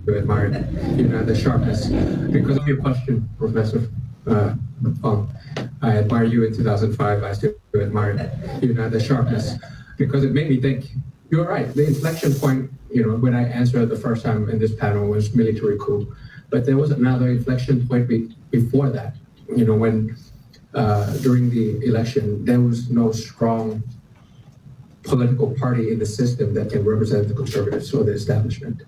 admire the sharpness. Because of your question, Professor Fong, I admire you in 2005. I still admire the sharpness because it made me think. You're right. The inflection point, when I answered the first time in this panel was military coup, but there was another inflection point before that. When during the election there was no strong political party in the system that can represent the conservatives or the establishment.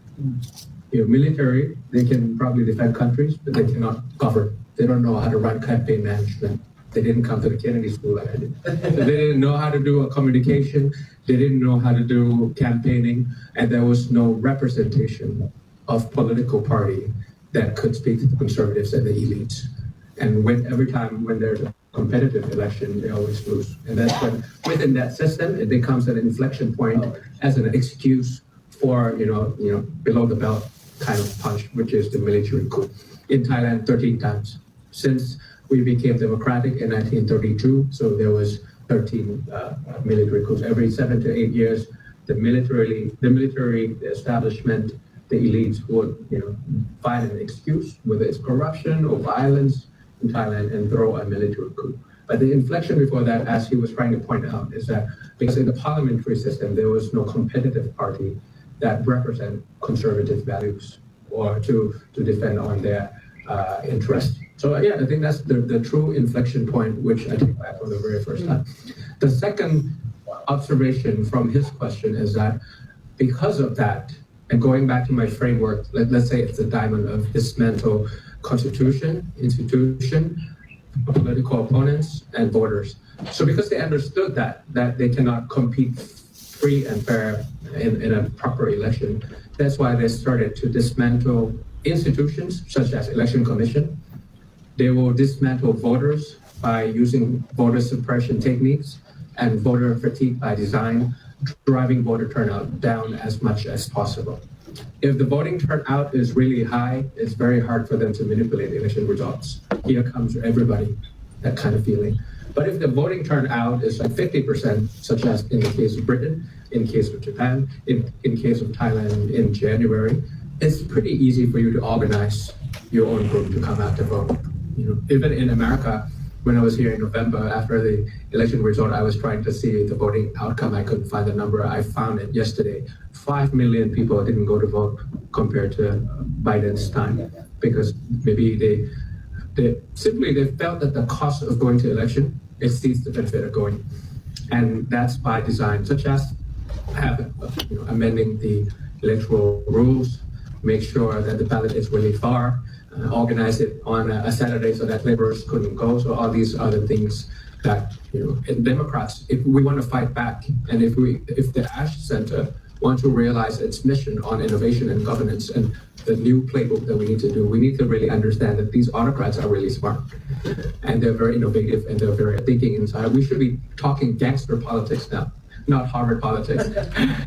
Military, they can probably defend countries, but they cannot govern. They don't know how to run campaign management. They didn't come to the Kennedy School like I did. So they didn't know how to do a communication. They didn't know how to do campaigning, and there was no representation of political party that could speak to the conservatives and the elites. And every time when there's a competitive election, they always lose. And that's when, within that system, it becomes an inflection point as an excuse for, below the belt kind of punch, which is the military coup. In Thailand, 13 times. Since we became democratic in 1932, so there was 13 military coups. Every 7 to 8 years, the military establishment, the elites would, find an excuse, whether it's corruption or violence in Thailand, and throw a military coup. But the inflection before that, as he was trying to point out, is that because in the parliamentary system, there was no competitive party that represent conservative values or to defend on their interests. So yeah, I think that's the true inflection point, which I take back from the very first time. The second observation from his question is that because of that, and going back to my framework, let's say it's a diamond of dismantle constitution, institution, political opponents, and voters. So because they understood that they cannot compete free and fair in a proper election, that's why they started to dismantle institutions such as election commission. They will dismantle voters by using voter suppression techniques and voter fatigue by design, driving voter turnout down as much as possible. If the voting turnout is really high, it's very hard for them to manipulate election results. Here comes everybody, that kind of feeling. But if the voting turnout is like 50%, such as in the case of Britain, in case of Japan, in case of Thailand in January, it's pretty easy for you to organize your own group to come out to vote. Even in America, when I was here in November after the election result, I was trying to see the voting outcome. I couldn't find the number. I found it yesterday. 5 million people didn't go to vote compared to Biden's time because maybe they felt that the cost of going to election exceeds the benefit of going. And that's by design, such as amending the electoral rules, make sure that the ballot is really far, organize it on a Saturday so that laborers couldn't go. So all these other things that, Democrats, if we want to fight back, and if the Ash Center want to realize its mission on innovation and governance and the new playbook that we need to do, we need to really understand that these autocrats are really smart and they're very innovative and they're very thinking inside. We should be talking gangster politics now, not Harvard politics.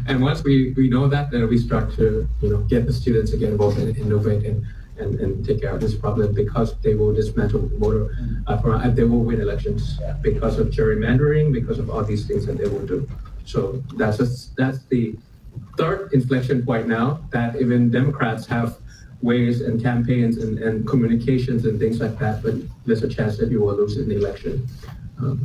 And once we know that, then we start to get the students to get involved and innovate and take care of this problem, because they will dismantle voter and they will win elections because of gerrymandering, because of all these things that they will do. So that's the third inflection point now, that even Democrats have ways and campaigns and communications and things like that, but there's a chance that you will lose in the election.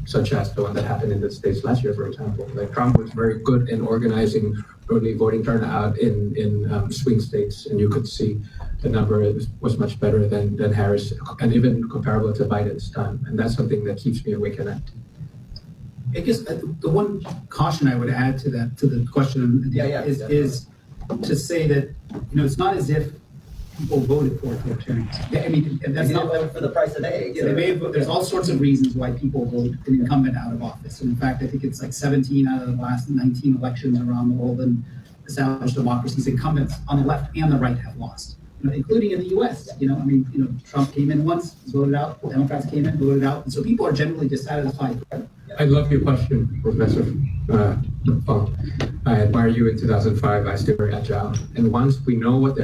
Such as the one that happened in the States last year, for example. Like Trump was very good in organizing early voting turnout in swing states, and you could see the number was much better than Harris, and even comparable to Biden's time. And that's something that keeps me awake at night. I guess the one caution I would add to the question is to say that it's not as if people voted for authoritarians. I mean, that's not for the price of eggs. Yeah, there's all sorts of reasons why people vote an incumbent out of office. And in fact, I think it's like 17 out of the last 19 elections around the world in established democracies, incumbents on the left and the right have lost. Including in the U.S. Trump came in once, was voted out. Democrats came in, voted out, and so people are generally dissatisfied. I love your question, Professor Fong. I admire you in 2005. I still very agile, and once we know what the